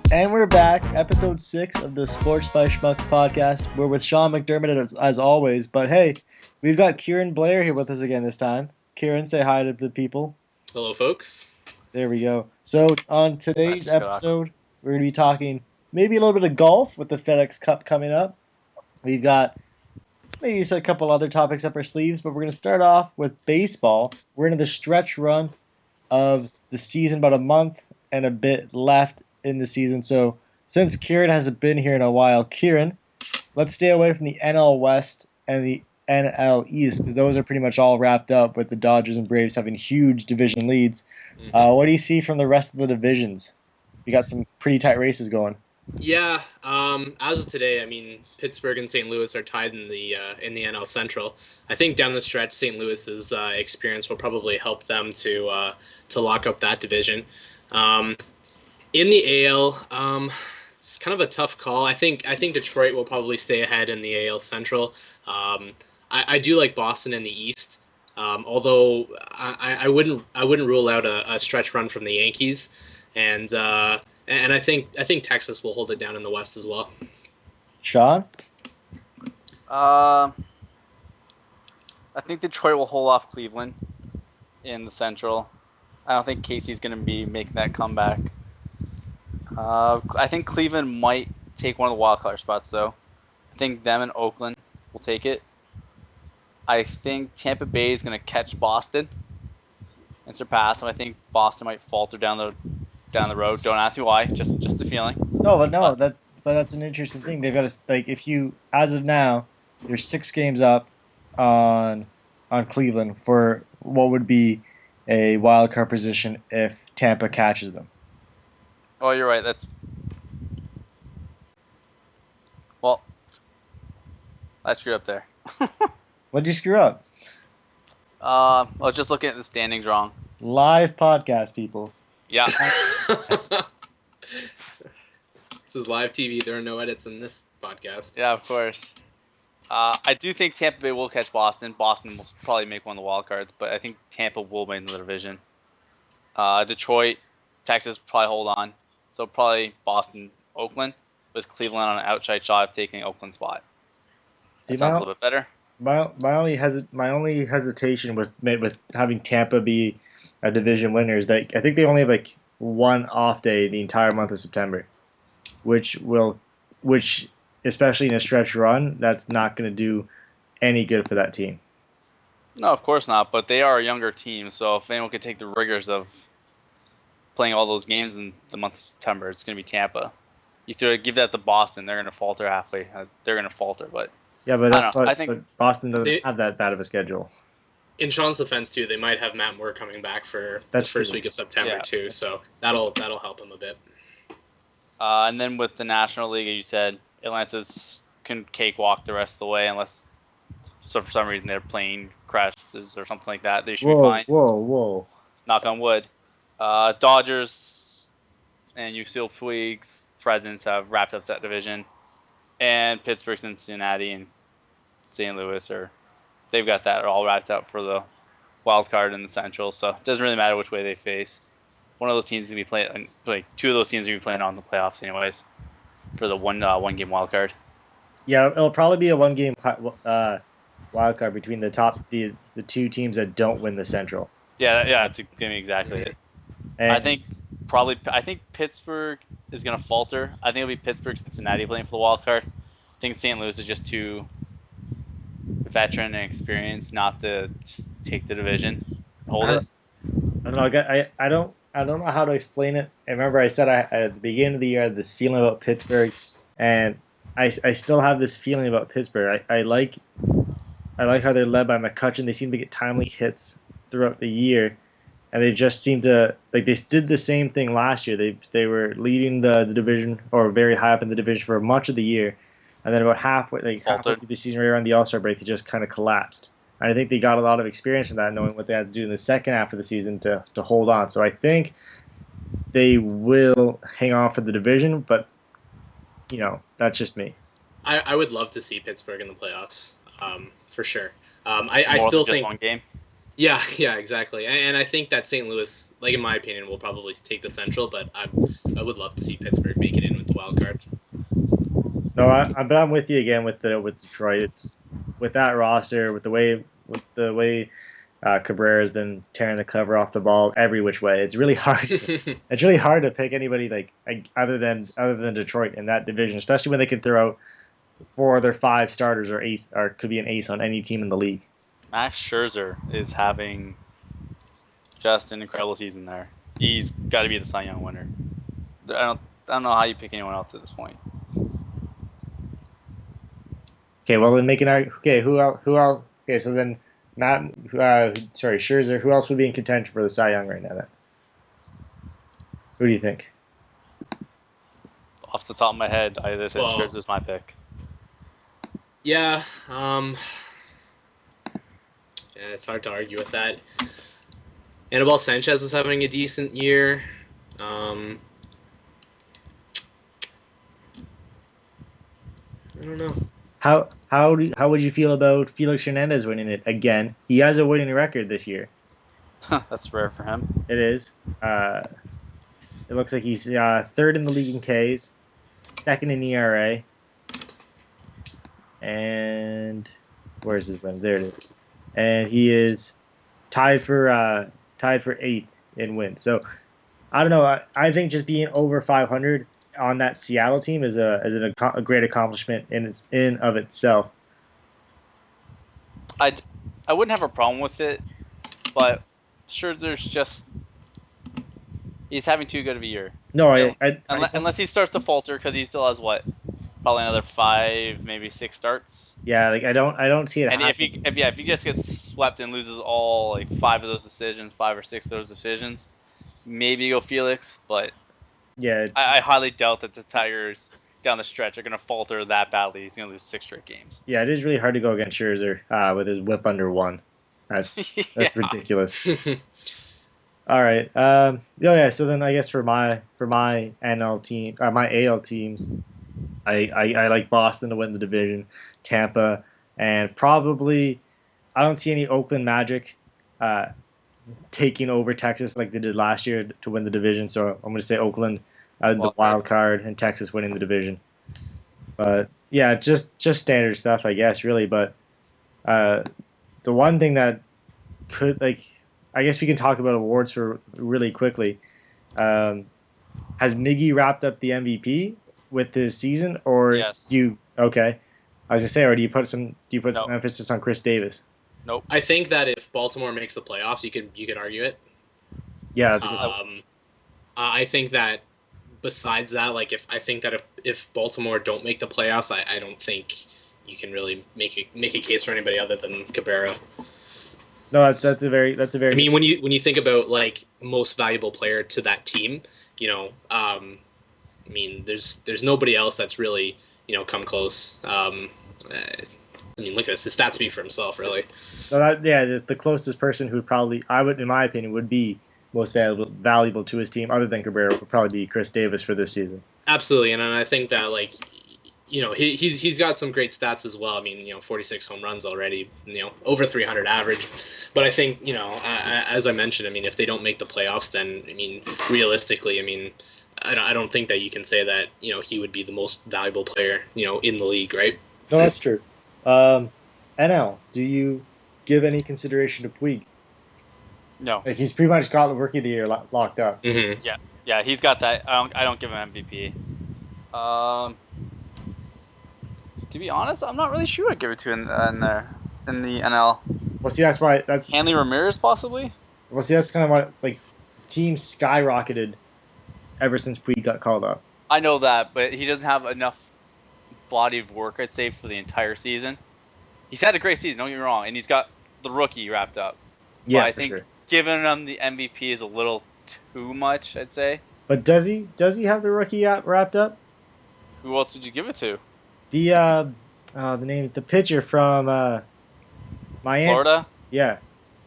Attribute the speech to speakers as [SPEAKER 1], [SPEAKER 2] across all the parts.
[SPEAKER 1] And we're back, episode 6 of the Sports by Schmucks podcast. We're with Sean McDermott as always, but hey, we've got Kieran Blair here with us again this time. Kieran, say hi to the people.
[SPEAKER 2] Hello, folks.
[SPEAKER 1] There we go. So on today's episode, we're going to be talking maybe a little bit of golf with the Fedex Cup coming up. We've got maybe a couple other topics up our sleeves, but we're going to start off with baseball. We're into the stretch run of the season, about a month and a bit left in the season. So since Kieran hasn't been here in a while, Kieran, let's stay away from the NL West and the NL East, because those are pretty much all wrapped up with the Dodgers and Braves having huge division leads. What do you see from the rest of the divisions? You got some pretty tight races going.
[SPEAKER 2] Yeah, as of today, I mean, Pittsburgh and St. Louis are tied in the NL Central. I think down the stretch, St. Louis's experience will probably help them to lock up that division. In the AL, it's kind of a tough call. I think Detroit will probably stay ahead in the AL Central. I do like Boston in the East, although I wouldn't rule out a stretch run from the Yankees, and I think Texas will hold it down in the West as well.
[SPEAKER 1] Sean?
[SPEAKER 3] I think Detroit will hold off Cleveland in the Central. I don't think Casey's going to be making that comeback. I think Cleveland might take one of the wild card spots, though. I think them and Oakland will take it. I think Tampa Bay is going to catch Boston and surpass them. I think Boston might falter down the road. Don't ask me why. Just a feeling.
[SPEAKER 1] But that's an interesting thing. They've got to, if you, as of now, you're 6 games up on Cleveland for what would be a wild card position if Tampa catches them.
[SPEAKER 3] Oh, you're right. Well, I screwed up there.
[SPEAKER 1] What did you screw up?
[SPEAKER 3] I was just looking at the standings wrong.
[SPEAKER 1] Live podcast, people.
[SPEAKER 3] Yeah.
[SPEAKER 2] This is live TV. There are no edits in this podcast.
[SPEAKER 3] Yeah, of course. I do think Tampa Bay will catch Boston. Boston will probably make one of the wild cards, but I think Tampa will win the division. Detroit, Texas probably hold on. So probably Boston, Oakland, with Cleveland on an outside shot of taking Oakland's spot. That sounds a little bit better.
[SPEAKER 1] My only hesitation with having Tampa be a division winner is that I think they only have one off day the entire month of September, which especially in a stretch run, that's not going to do any good for that team.
[SPEAKER 3] No, of course not. But they are a younger team, so if anyone could take the rigors of playing all those games in the month of September, it's going to be Tampa. You give that to Boston, they're going to falter halfway. They're going to falter, but
[SPEAKER 1] yeah, but I think Boston doesn't have that bad of a schedule.
[SPEAKER 2] In Sean's defense too, they might have Matt Moore coming back for the first week of September too, so that'll help him a bit.
[SPEAKER 3] And then with the National League, as you said, Atlanta's can cakewalk the rest of the way unless for some reason their plane crashes or something like that. They should be fine.
[SPEAKER 1] Whoa.
[SPEAKER 3] Knock on wood. Dodgers and Yusuf Puig's presence have wrapped up that division, and Pittsburgh, Cincinnati, and St. Louis they've got that all wrapped up for the wild card in the Central. So it doesn't really matter which way they face. One of those teams is gonna be playing, two of those teams are gonna be playing on the playoffs anyways for the one game wild card.
[SPEAKER 1] Yeah, it'll probably be a 1 game wild card between the two teams that don't win the Central.
[SPEAKER 3] Yeah, that's gonna be exactly it. And I think Pittsburgh is going to falter. I think it'll be Pittsburgh, Cincinnati playing for the wild card. I think St. Louis is just too veteran and experienced not to just take the division, hold it.
[SPEAKER 1] I don't know. I don't know how to explain it. I remember I said at the beginning of the year I had this feeling about Pittsburgh, and I still have this feeling about Pittsburgh. I like how they're led by McCutchen. They seem to get timely hits throughout the year. And they just seem to they did the same thing last year. They were leading the division or very high up in the division for much of the year, and then about halfway through the season, right around the All-Star break, they just kind of collapsed. And I think they got a lot of experience from that, knowing what they had to do in the second half of the season to hold on. So I think they will hang on for the division, but that's just me.
[SPEAKER 2] I would love to see Pittsburgh in the playoffs, for sure. I still think
[SPEAKER 3] 1 game.
[SPEAKER 2] Yeah, exactly. And I think that St. Louis, like in my opinion, will probably take the Central, but I would love to see Pittsburgh make it in with the wild card.
[SPEAKER 1] No, but I'm with you again with Detroit. It's with that roster, with the way Cabrera's been tearing the cover off the ball every which way. It's really hard. It's really hard to pick anybody like other than Detroit in that division, especially when they can throw out 4 of their 5 starters or could be an ace on any team in the league.
[SPEAKER 3] Max Scherzer is having just an incredible season there. He's got to be the Cy Young winner. I don't know how you pick anyone else at this point.
[SPEAKER 1] Okay, well then making our who else? Okay, so then Scherzer. Who else would be in contention for the Cy Young right now? Then? Who do you think?
[SPEAKER 3] Off the top of my head, I just said Scherzer's my pick.
[SPEAKER 2] Yeah, it's hard to argue with that. Anibal Sanchez is having a decent year. I don't know.
[SPEAKER 1] How would you feel about Felix Hernandez winning it again? He has a winning record this year.
[SPEAKER 3] That's rare for him.
[SPEAKER 1] It is. It looks like he's 3rd in the league in Ks, 2nd in ERA, and where's his win? There it is. And he is tied for 8th in wins. So I don't know. I think just being over 500 on that Seattle team is a great accomplishment in of itself.
[SPEAKER 3] I wouldn't have a problem with it, but Scherzer's just he's having too good of a year.
[SPEAKER 1] No,
[SPEAKER 3] unless he starts to falter because he still has probably another 5, maybe 6 starts.
[SPEAKER 1] Yeah, like I don't see it.
[SPEAKER 3] And if he just gets swept and loses all 5 of those decisions, 5 or 6 of those decisions, maybe you go Felix, but
[SPEAKER 1] yeah,
[SPEAKER 3] I highly doubt that the Tigers down the stretch are going to falter that badly. He's going to lose 6 straight games.
[SPEAKER 1] Yeah, it is really hard to go against Scherzer with his WHIP under 1. That's ridiculous. All right. So then I guess for my NL team, my AL teams, I like Boston to win the division, Tampa, and probably I don't see any Oakland Magic taking over Texas like they did last year to win the division. So I'm going to say Oakland the wild card and Texas winning the division. But yeah, just standard stuff, I guess, really. But the one thing that could I guess we can talk about awards for really quickly. Has Miggy wrapped up the MVP with this season, or
[SPEAKER 3] yes.
[SPEAKER 1] Okay? I was gonna say, or do you put some emphasis on Chris Davis?
[SPEAKER 3] Nope.
[SPEAKER 2] I think that if Baltimore makes the playoffs, you could argue it.
[SPEAKER 1] Yeah, that's a good
[SPEAKER 2] I think that besides that, if Baltimore don't make the playoffs, I don't think you can really make a case for anybody other than Cabrera.
[SPEAKER 1] No, that's a very.
[SPEAKER 2] I mean, when you think about most valuable player to that team, I mean, there's nobody else that's really come close. I mean, look at this. His stats speak for himself, really.
[SPEAKER 1] So the closest person who probably in my opinion, would be most valuable to his team, other than Cabrera, would probably be Chris Davis for this season.
[SPEAKER 2] Absolutely, and I think that he's got some great stats as well. I mean, 46 home runs already, over 300 average. But I think, as I mentioned, I mean, if they don't make the playoffs, then I mean, realistically, I mean, I don't think that you can say that he would be the most valuable player in the league, right?
[SPEAKER 1] No, that's true. NL, do you give any consideration to Puig?
[SPEAKER 3] No.
[SPEAKER 1] He's pretty much got the Rookie of the Year locked up.
[SPEAKER 2] Mm-hmm.
[SPEAKER 3] Yeah, he's got that. I don't give him MVP. To be honest, I'm not really sure I'd give it to in the NL.
[SPEAKER 1] Well, see, that's
[SPEAKER 3] Hanley Ramirez possibly.
[SPEAKER 1] Well, see, that's kind of what the team skyrocketed ever since Puig got called up.
[SPEAKER 3] I know that, but he doesn't have enough body of work, I'd say, for the entire season. He's had a great season, don't get me wrong, and he's got the rookie wrapped up.
[SPEAKER 1] Yeah,
[SPEAKER 3] but I think giving him the MVP is a little too much, I'd say.
[SPEAKER 1] But does he have the rookie wrapped up?
[SPEAKER 3] Who else would you give it to?
[SPEAKER 1] The name is the pitcher from Miami.
[SPEAKER 3] Florida?
[SPEAKER 1] Yeah.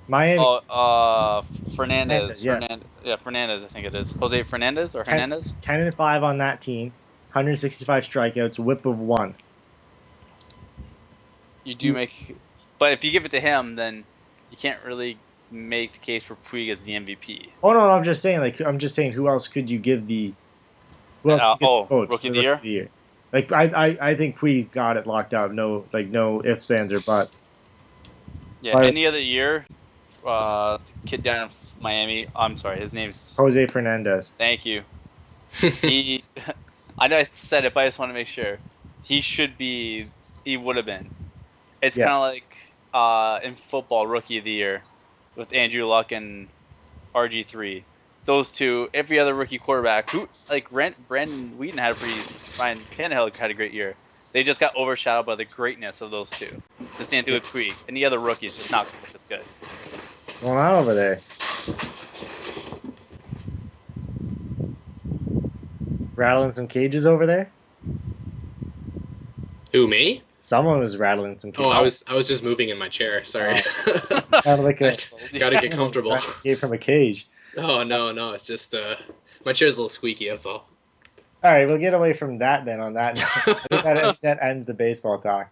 [SPEAKER 1] Miami.
[SPEAKER 3] Oh, Fernandez.
[SPEAKER 1] Yeah.
[SPEAKER 3] Fernandez, I think it is. Jose Fernandez or Hernandez?
[SPEAKER 1] 10-5 on that team. 165 strikeouts, whip of 1.
[SPEAKER 3] You do make, but if you give it to him, then you can't really make the case for Puig as the MVP.
[SPEAKER 1] Oh no, I'm just saying who else could you give the who else gets votes
[SPEAKER 3] Rookie
[SPEAKER 1] for
[SPEAKER 3] of the Year?
[SPEAKER 1] Like I think Puig's got it locked up. No ifs, ands, or buts.
[SPEAKER 3] Yeah, any other year, the kid down in Miami. I'm sorry, his name's
[SPEAKER 1] Jose Fernandez.
[SPEAKER 3] Thank you. I know I said it, but I just want to make sure. He would have been. It's kind of like in football, Rookie of the Year with Andrew Luck and RG3. Those two, every other rookie quarterback, Brandon Wheaton had Ryan Tannehill had a great year. They just got overshadowed by the greatness of those two. The same thing with Puig. Any other rookies just not look as good.
[SPEAKER 1] What's going on over there? Rattling some cages over there?
[SPEAKER 2] Who, me?
[SPEAKER 1] Someone was rattling some cages.
[SPEAKER 2] Oh, I was just moving in my chair. Sorry.
[SPEAKER 1] Sounded like
[SPEAKER 2] gotta get comfortable.
[SPEAKER 1] Came from a cage.
[SPEAKER 2] Oh no, it's just my chair's a little squeaky. That's all.
[SPEAKER 1] All right, we'll get away from that then. On that, I think that ends the baseball talk.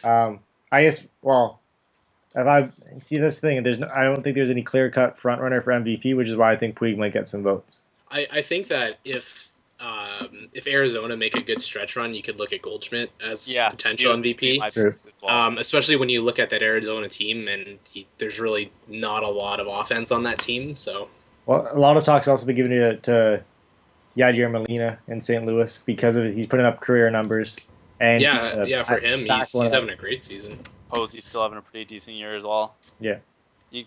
[SPEAKER 1] I guess. Well, if I see this thing, I don't think there's any clear-cut front runner for MVP, which is why I think Puig might get some votes.
[SPEAKER 2] I think that if Arizona make a good stretch run, you could look at Goldschmidt as potential MVP.
[SPEAKER 1] True.
[SPEAKER 2] Especially when you look at that Arizona team, and there's really not a lot of offense on that team. So.
[SPEAKER 1] Well, a lot of talk's also been given to Yadier Molina in St. Louis because of it. He's putting up career numbers. And
[SPEAKER 2] for him, he's having a great season.
[SPEAKER 3] Posey's still having a pretty decent year as well.
[SPEAKER 1] Yeah.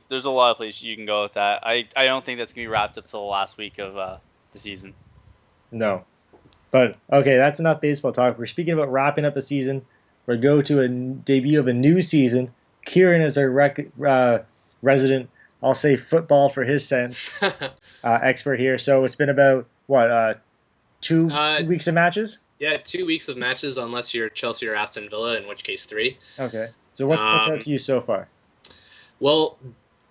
[SPEAKER 3] There's a lot of places you can go with that. I don't think that's going to be wrapped up till the last week of the season.
[SPEAKER 1] No. But, okay, that's enough baseball talk. We're speaking about wrapping up a season. We're going to a debut of a new season. Kieran is our resident, I'll say football for his sense, expert here. So it's been about, two weeks of matches?
[SPEAKER 2] Yeah, 2 weeks of matches, unless you're Chelsea or Aston Villa, in which case 3.
[SPEAKER 1] Okay. So what's stuck out to you so far?
[SPEAKER 2] Well,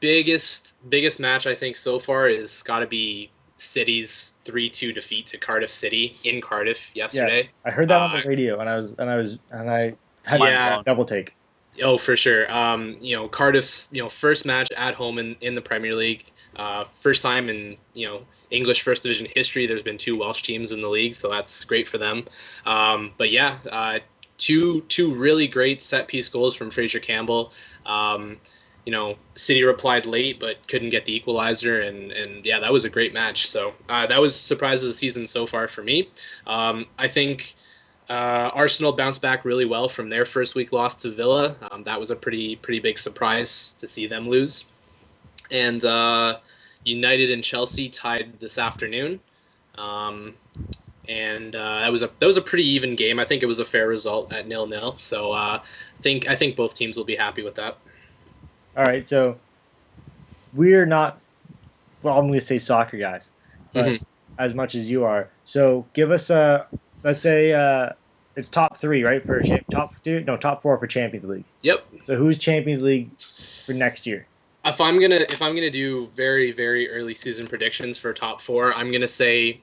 [SPEAKER 2] biggest match I think so far is got to be City's 3-2 defeat to Cardiff City in Cardiff yesterday.
[SPEAKER 1] Yeah, I heard that on the radio, and I had a double take.
[SPEAKER 2] Oh, for sure. Cardiff's first match at home in the Premier League. First time in English First Division history. There's been 2 Welsh teams in the league, so that's great for them. Two really great set piece goals from Fraser Campbell. City replied late but couldn't get the equalizer, and that was a great match. So that was surprise of the season so far for me. I think Arsenal bounced back really well from their first week loss to Villa. That was a pretty big surprise to see them lose. And United and Chelsea tied this afternoon. That was a pretty even game. I think it was a fair result at 0-0. So I think both teams will be happy with that.
[SPEAKER 1] All right, so we're not, well, I'm going to say soccer guys, but as much as you are. So give us let's say it's top 3, right, for top 4 for Champions League.
[SPEAKER 2] Yep.
[SPEAKER 1] So who's Champions League for next year?
[SPEAKER 2] If I'm gonna do very, very early season predictions for top 4, I'm gonna say,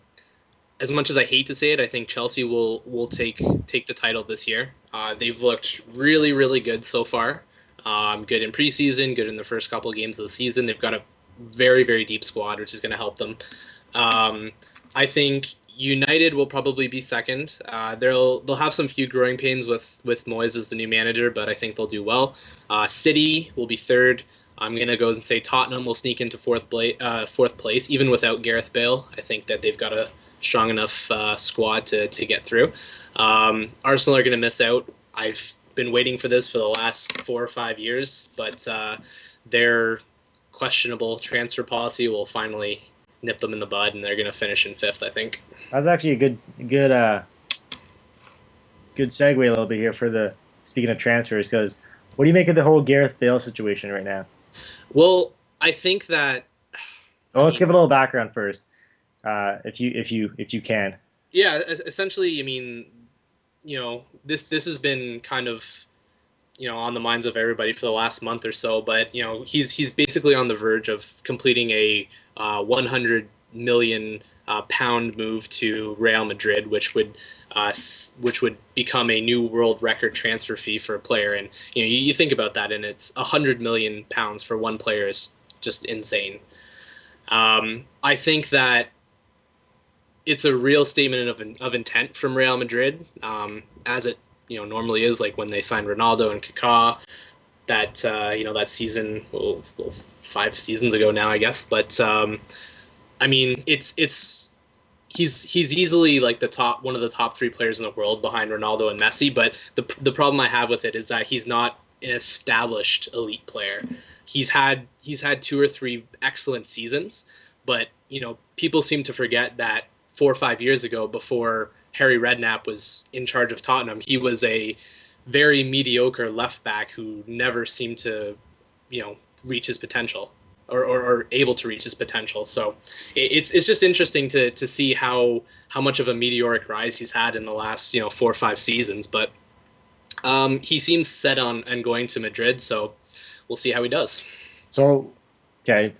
[SPEAKER 2] as much as I hate to say it, I think Chelsea will take the title this year. They've looked really, really good so far. Good in preseason, good in the first couple of games of the season. They've got a very, very deep squad, which is going to help them. I think United will probably be second. They'll have some few growing pains with Moyes as the new manager, but I think they'll do well. City will be third. I'm going to go and say Tottenham will sneak into fourth place, even without Gareth Bale. I think that they've got a strong enough squad to get through. Arsenal are going to miss out. I've been waiting for this for the last 4 or 5 years, but their questionable transfer policy will finally nip them in the bud, and they're going to finish in 5th, I think.
[SPEAKER 1] That's actually a good segue a little bit here for the speaking of transfers, because what do you make of the whole Gareth Bale situation right now?
[SPEAKER 2] Well, I think that.
[SPEAKER 1] Well, let's give a little background first, if you can.
[SPEAKER 2] Yeah, essentially, I mean, this has been kind of, on the minds of everybody for the last month or so. But he's basically on the verge of completing a 100 million pound move to Real Madrid, which would become a new world record transfer fee for a player. And you think about that, and it's 100 million pounds for one player is just insane. I think that it's a real statement of intent from Real Madrid, as it normally is, like when they signed Ronaldo and Kaká, that that season, 5 seasons ago now, I guess. But I mean, he's easily like one of the top 3 players in the world behind Ronaldo and Messi. But the problem I have with it is that he's not an established elite player. He's had 2 or 3 excellent seasons, but people seem to forget that 4 or 5 years ago, before Harry Redknapp was in charge of Tottenham, he was a very mediocre left back who never seemed to reach his potential, or able to reach his potential. So it's just interesting to see how much of a meteoric rise he's had in the last 4 or 5 seasons. But he seems set on and going to Madrid, so we'll see how he does.
[SPEAKER 1] So, okay,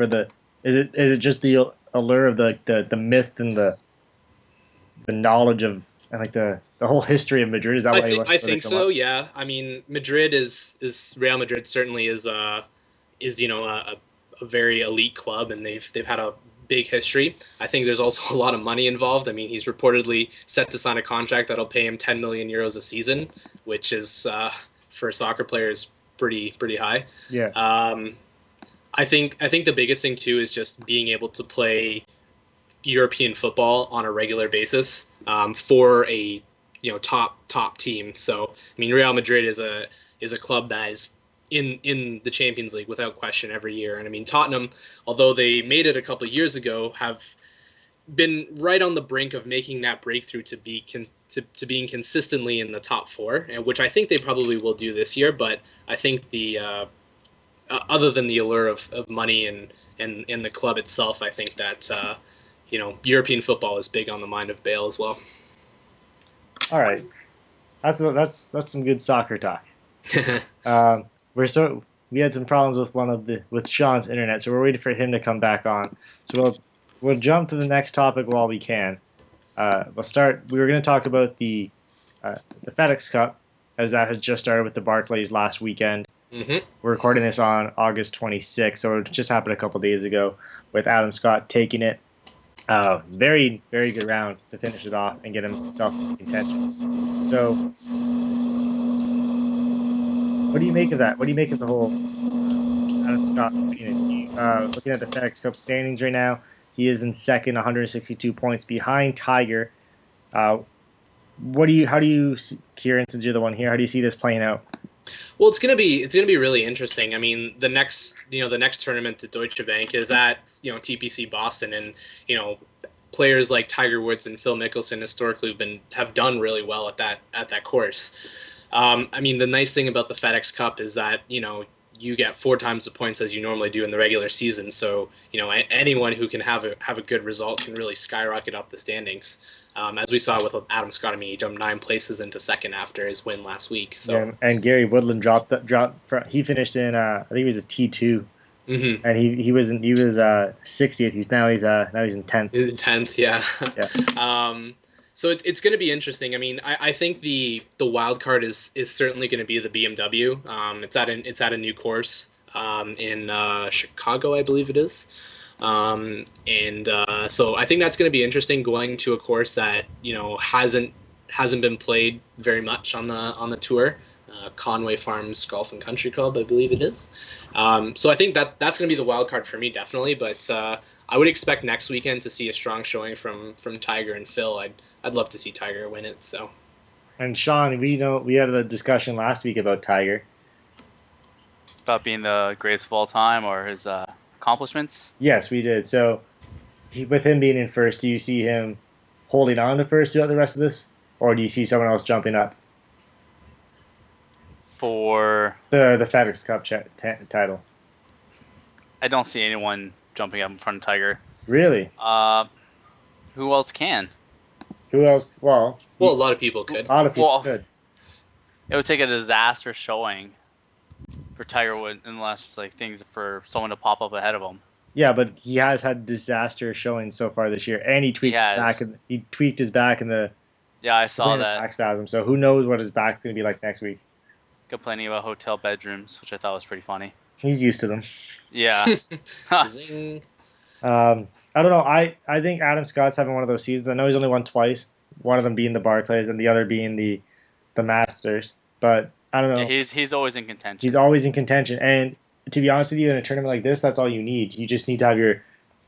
[SPEAKER 1] is it just the allure of the myth and the knowledge of, and like the whole history of Madrid? Is that why
[SPEAKER 2] I think so? Yeah. I mean, Madrid is Real Madrid certainly is a very elite club, and they've had a big history. I think there's also a lot of money involved. I mean, he's reportedly set to sign a contract that'll pay him 10 million euros a season, which is for soccer players pretty high.
[SPEAKER 1] Yeah.
[SPEAKER 2] I think the biggest thing too is just being able to play European football on a regular basis for a top team. So I mean, Real Madrid is a club that is in the Champions League without question every year. And I mean, Tottenham, although they made it a couple of years ago, have been right on the brink of making that breakthrough to being consistently in the top 4, and which I think they probably will do this year. But I think the other than the allure of money and the club itself, I think that European football is big on the mind of Bale as well.
[SPEAKER 1] All right, that's some good soccer talk. We had some problems with Sean's internet, so we're waiting for him to come back on. So we'll jump to the next topic while we can. We'll start. We were going to talk about the Fedex Cup, as that has just started with the Barclays last weekend.
[SPEAKER 2] Mm-hmm.
[SPEAKER 1] We're recording this on August 26th, so it just happened a couple days ago, with Adam Scott taking it. Very, very good round to finish it off and get himself in contention. So, what do you make of that? What do you make of the whole Adam Scott opinion? Looking at the FedEx Cup standings right now, he is in second, 162 points behind Tiger. How do you, Kieran, since you're the one here, how do you see this playing out?
[SPEAKER 2] Well, it's gonna be really interesting. I mean, the next tournament, the Deutsche Bank, is at TPC Boston, and players like Tiger Woods and Phil Mickelson historically have done really well at that course. I mean, the nice thing about the FedEx Cup is that you get 4 times the points as you normally do in the regular season. So anyone who can have a good result can really skyrocket up the standings. As we saw with Adam Scott, I mean, he jumped 9 places into second after his win last week. So
[SPEAKER 1] yeah, and Gary Woodland he finished in I think he was a T2,
[SPEAKER 2] mm-hmm.
[SPEAKER 1] and he was 60th. He's now in 10th.
[SPEAKER 2] He's in 10th, yeah.
[SPEAKER 1] Yeah.
[SPEAKER 2] So it's going to be interesting. I mean, I think the wild card is certainly going to be the BMW. It's at a new course in Chicago, I believe it is. So I think that's going to be interesting, going to a course that hasn't been played very much on the tour. Conway Farms Golf and Country Club, I believe it is. So I think that's going to be the wild card for me, definitely. But I would expect next weekend to see a strong showing from Tiger and Phil. I'd love to see Tiger win it. So. And
[SPEAKER 1] Sean, we had a discussion last week about Tiger.
[SPEAKER 3] About being the greatest of all time, or his accomplishments?
[SPEAKER 1] Yes, we did. So, with him being in first, do you see him holding on to first throughout the rest of this, or do you see someone else jumping up
[SPEAKER 3] for
[SPEAKER 1] the FedEx Cup title?
[SPEAKER 3] I don't see anyone jumping up in front of Tiger.
[SPEAKER 1] Really?
[SPEAKER 3] Who else can?
[SPEAKER 1] Who else? Well,
[SPEAKER 2] a lot of people could.
[SPEAKER 1] A lot of people could.
[SPEAKER 3] It would take a disaster showing for Tiger Woods, unless things for someone to pop up ahead of him.
[SPEAKER 1] Yeah, but he has had disaster showing so far this year, and he tweaked his back in the.
[SPEAKER 3] Yeah, I saw that.
[SPEAKER 1] Back spasm. So who knows what his back's gonna be like next week?
[SPEAKER 3] Complaining about hotel bedrooms, which I thought was pretty funny.
[SPEAKER 1] He's used to them.
[SPEAKER 3] Yeah.
[SPEAKER 2] Zing.
[SPEAKER 1] I don't know. I think Adam Scott's having one of those seasons. I know he's only won twice. One of them being the Barclays and the other being the Masters. But I don't know.
[SPEAKER 3] Yeah, he's always in contention.
[SPEAKER 1] He's always in contention. And to be honest with you, in a tournament like this, that's all you need. You just need to have your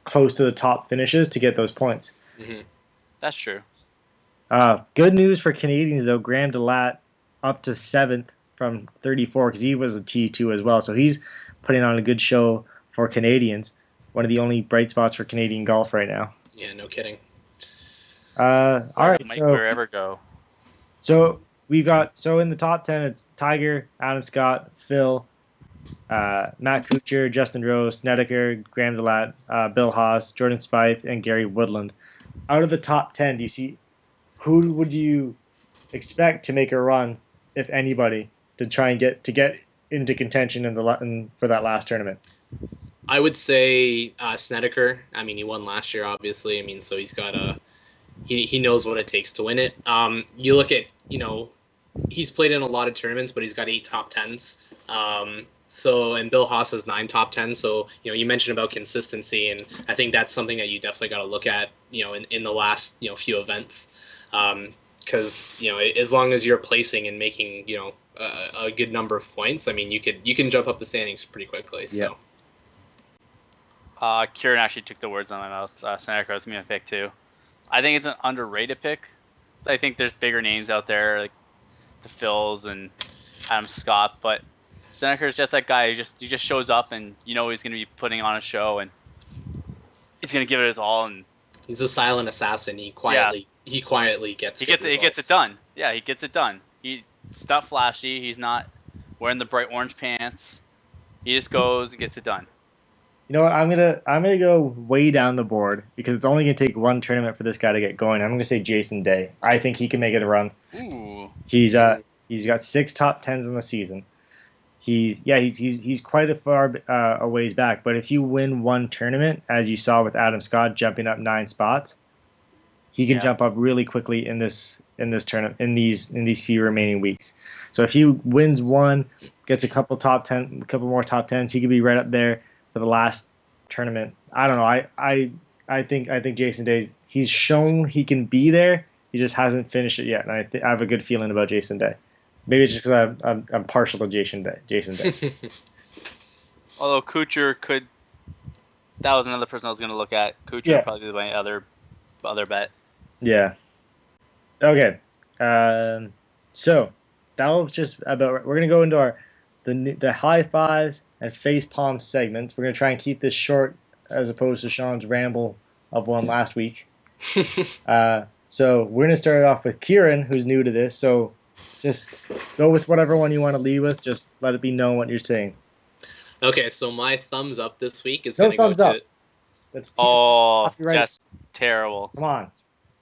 [SPEAKER 1] close to the top finishes to get those points.
[SPEAKER 2] Mm-hmm.
[SPEAKER 3] That's true.
[SPEAKER 1] Good news for Canadians, though. Graham DeLatte up to 7th from 34 because he was a T2 as well. So he's putting on a good show for Canadians. One of the only bright spots for Canadian golf right now.
[SPEAKER 2] Yeah, no kidding.
[SPEAKER 1] All right,
[SPEAKER 3] Mike
[SPEAKER 1] so
[SPEAKER 3] wherever go.
[SPEAKER 1] So we've got in the top 10 it's Tiger, Adam Scott, Phil, Matt Kuchar, Justin Rose, Snedeker, Graham DeLatte, Bill Haas, Jordan Spieth, and Gary Woodland. Out of the top 10, do you see who would you expect to make a run, if anybody, to try and get into contention for that last tournament?
[SPEAKER 2] I would say Snedeker. I mean, he won last year, obviously. I mean, so he's got he knows what it takes to win it. You look at, he's played in a lot of tournaments, but he's got 8 top 10s. And Bill Haas has 9 top 10s. So, you mentioned about consistency, and I think that's something that you definitely got to look at, in the last, few events. Because, as long as you're placing and making, a good number of points, I mean, you can jump up the standings pretty quickly. So.
[SPEAKER 3] Kieran actually took the words out of my mouth. Snedeker was going to be my pick too. I think it's an underrated pick. So I think there's bigger names out there like the Phils and Adam Scott, but Snedeker is just that guy. He just shows up, and he's going to be putting on a show, and he's going to give it his all. And
[SPEAKER 2] he's a silent assassin. He quietly gets
[SPEAKER 3] it done. Yeah, he gets it done. He's not flashy. He's not wearing the bright orange pants. He just goes and gets it done.
[SPEAKER 1] You know what? I'm gonna go way down the board because it's only gonna take one tournament for this guy to get going. I'm gonna say Jason Day. I think he can make it a run.
[SPEAKER 3] Ooh.
[SPEAKER 1] He's got 6 top 10s in the season. He's quite a far a ways back. But if you win one tournament, as you saw with Adam Scott jumping up 9 spots, he can jump up really quickly in this tournament in these few remaining weeks. So if he wins one, gets a couple more top 10s, he could be right up there for the last tournament. I don't know. I think Jason Day, he's shown he can be there. He just hasn't finished it yet, and I have a good feeling about Jason Day. Maybe it's just because I'm partial to Jason Day.
[SPEAKER 3] Although Kuchar that was another person I was going to look at. Kuchar would probably be my other bet.
[SPEAKER 1] Yeah. Okay. So that was just about. We're gonna go into the high fives and face palm segments. We're going to try and keep this short as opposed to Sean's ramble of one last week. So we're going to start it off with Kieran, who's new to this. So just go with whatever one you want to lead with. Just let it be known what you're saying.
[SPEAKER 2] Okay, so my thumbs up this week is going to go
[SPEAKER 1] to...
[SPEAKER 2] to...
[SPEAKER 1] That's
[SPEAKER 3] just terrible.
[SPEAKER 1] Come on.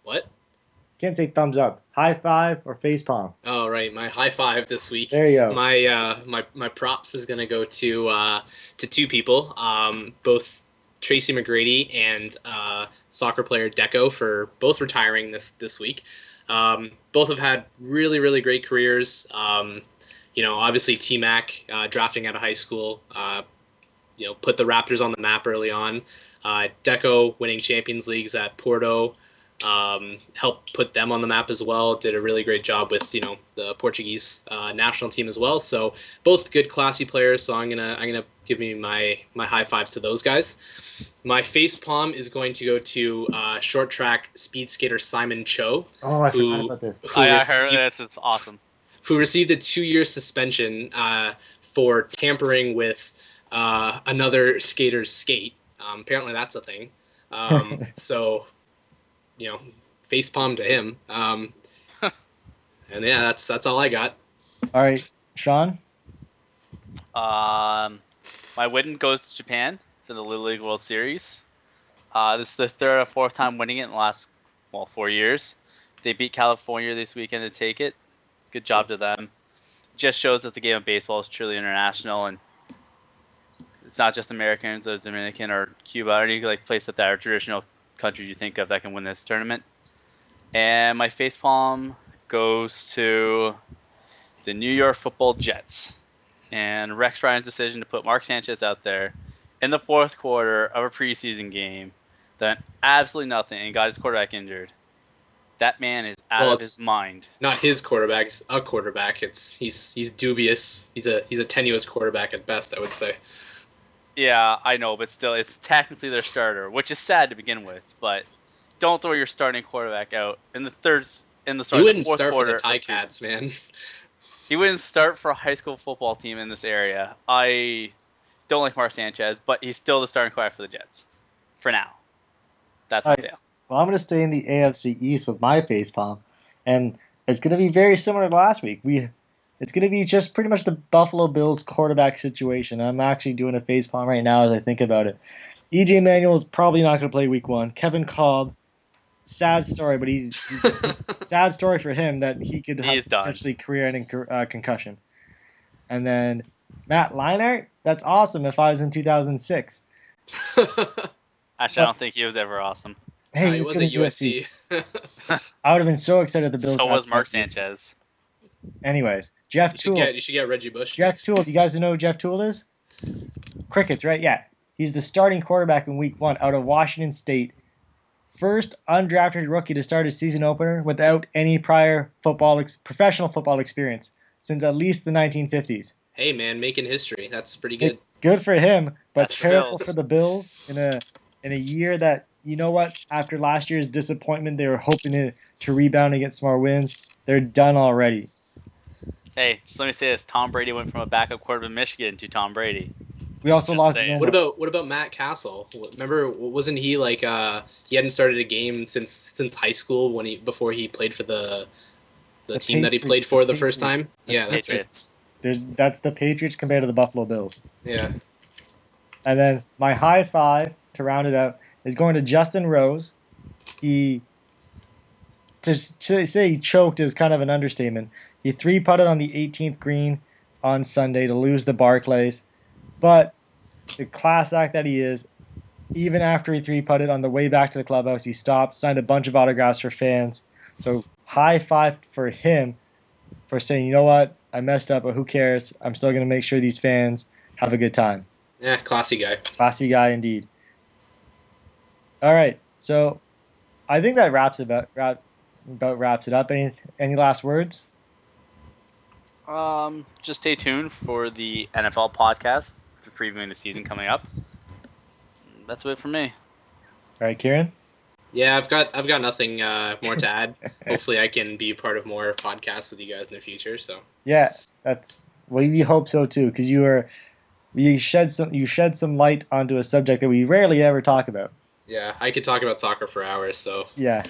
[SPEAKER 2] What?
[SPEAKER 1] Can't say thumbs up. High five or face palm.
[SPEAKER 2] Oh, right. My high five this week.
[SPEAKER 1] There you go.
[SPEAKER 2] My props is going to go to 2 people, both Tracy McGrady and soccer player Deco, for both retiring this week. Both have had really, really great careers. Obviously T-Mac drafting out of high school, put the Raptors on the map early on. Deco winning Champions Leagues at Porto. Helped put them on the map as well. Did a really great job with the Portuguese national team as well. So both good, classy players. So I'm gonna give me my high fives to those guys. My face palm is going to go to short track speed skater Simon Cho.
[SPEAKER 1] Oh, I forgot about this.
[SPEAKER 3] I heard this. It's awesome.
[SPEAKER 2] Who received a 2-year suspension for tampering with another skater's skate. Apparently that's a thing. So. Face palm to him. And yeah, that's all I got.
[SPEAKER 1] All right, Sean?
[SPEAKER 3] My win goes to Japan for the Little League World Series. This is the 3rd or 4th time winning it in the last 4 years. They beat California this weekend to take it. Good job to them. Just shows that the game of baseball is truly international, and it's not just Americans or Dominican or Cuba or any place that are traditional countries you think of that can win this tournament. And my facepalm goes to the New York Football Jets. and Rex Ryan's decision to put Mark Sanchez out there in the fourth quarter of a preseason game, done absolutely nothing, and got his quarterback injured. That man is out of his mind.
[SPEAKER 2] Not his quarterback, it's a quarterback. He's dubious. He's a tenuous quarterback at best, I would say.
[SPEAKER 3] Yeah, I know, but still, it's technically their starter, which is sad to begin with. But don't throw your starting quarterback out in the fourth quarter.
[SPEAKER 2] He wouldn't start for the Ticats, man.
[SPEAKER 3] He wouldn't start for a high school football team in this area. I don't like Mark Sanchez, but he's still the starting quarterback for the Jets for now. That's my tale.
[SPEAKER 1] Well, I'm going to stay in the AFC East with my facepalm, and it's going to be very similar to last week. It's going to be just pretty much the Buffalo Bills quarterback situation. I'm actually doing a facepalm right now as I think about it. E.J. Manuel is probably not going to play week 1. Kevin Kolb, sad story, but he's sad story for him that he could have potentially career-ending concussion. And then Matt Leinart, that's awesome if I was in 2006.
[SPEAKER 3] Actually, I don't think he was ever awesome.
[SPEAKER 1] Hey,
[SPEAKER 2] he was at USC.
[SPEAKER 1] I would have been so excited at the Bills.
[SPEAKER 3] So was Mark Sanchez.
[SPEAKER 1] Anyways, Jeff Toole.
[SPEAKER 2] You should get Reggie Bush.
[SPEAKER 1] Jeff Toole. Do you guys know who Jeff Toole is? Crickets, right? Yeah. He's the starting quarterback in week 1 out of Washington State. First undrafted rookie to start his season opener without any prior professional football experience since at least the 1950s.
[SPEAKER 2] Hey, man, making history. That's pretty good.
[SPEAKER 1] Good for him, but
[SPEAKER 3] That's
[SPEAKER 1] terrible
[SPEAKER 3] Bills.
[SPEAKER 1] for the Bills in a year that, you know what, after last year's disappointment, they were hoping to rebound and get some more wins. They're done already.
[SPEAKER 3] Hey, just let me say this. Tom Brady went from a backup quarterback in Michigan to Tom Brady.
[SPEAKER 1] We also
[SPEAKER 3] Just
[SPEAKER 1] lost.
[SPEAKER 3] saying.
[SPEAKER 2] What about Matt Castle? Remember, wasn't he like he hadn't started a game since high school before he played for the team that he played for the first time? Yeah, that's it.
[SPEAKER 1] That's the Patriots compared to the Buffalo Bills.
[SPEAKER 2] Yeah.
[SPEAKER 1] And then my high five to round it out is going to Justin Rose. To say he choked is kind of an understatement. He 3-putted on the 18th green on Sunday to lose the Barclays. But the class act that he is, even after he 3-putted on the way back to the clubhouse, he stopped, signed a bunch of autographs for fans. So high five for him for saying, you know what, I messed up, but who cares? I'm still going to make sure these fans have a good time.
[SPEAKER 2] Yeah, classy guy.
[SPEAKER 1] Classy guy indeed. All right, so I think that wraps it up. Any last words?
[SPEAKER 3] Just stay tuned for the NFL podcast for previewing the season coming up. That's it for me.
[SPEAKER 1] All right, Kieran?
[SPEAKER 2] Yeah, I've got nothing more to add. Hopefully, I can be part of more podcasts with you guys in the future. So
[SPEAKER 1] yeah, we hope so too, because you shed some light onto a subject that we rarely ever talk about.
[SPEAKER 2] Yeah, I could talk about soccer for hours. So
[SPEAKER 1] yeah.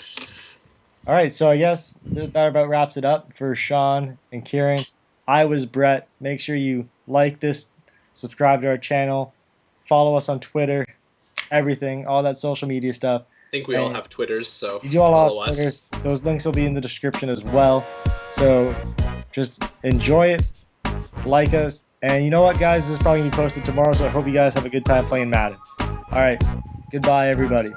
[SPEAKER 1] All right, so I guess that about wraps it up for Sean and Kieran. I was Brett. Make sure you like this, subscribe to our channel, follow us on Twitter, everything, all that social media stuff.
[SPEAKER 2] I think we all have Twitters, so
[SPEAKER 1] you do all
[SPEAKER 2] follow
[SPEAKER 1] have
[SPEAKER 2] us.
[SPEAKER 1] Twitters. Those links will be in the description as well. So just enjoy it, like us, and you know what, guys? This is probably going to be posted tomorrow, so I hope you guys have a good time playing Madden. All right, goodbye, everybody.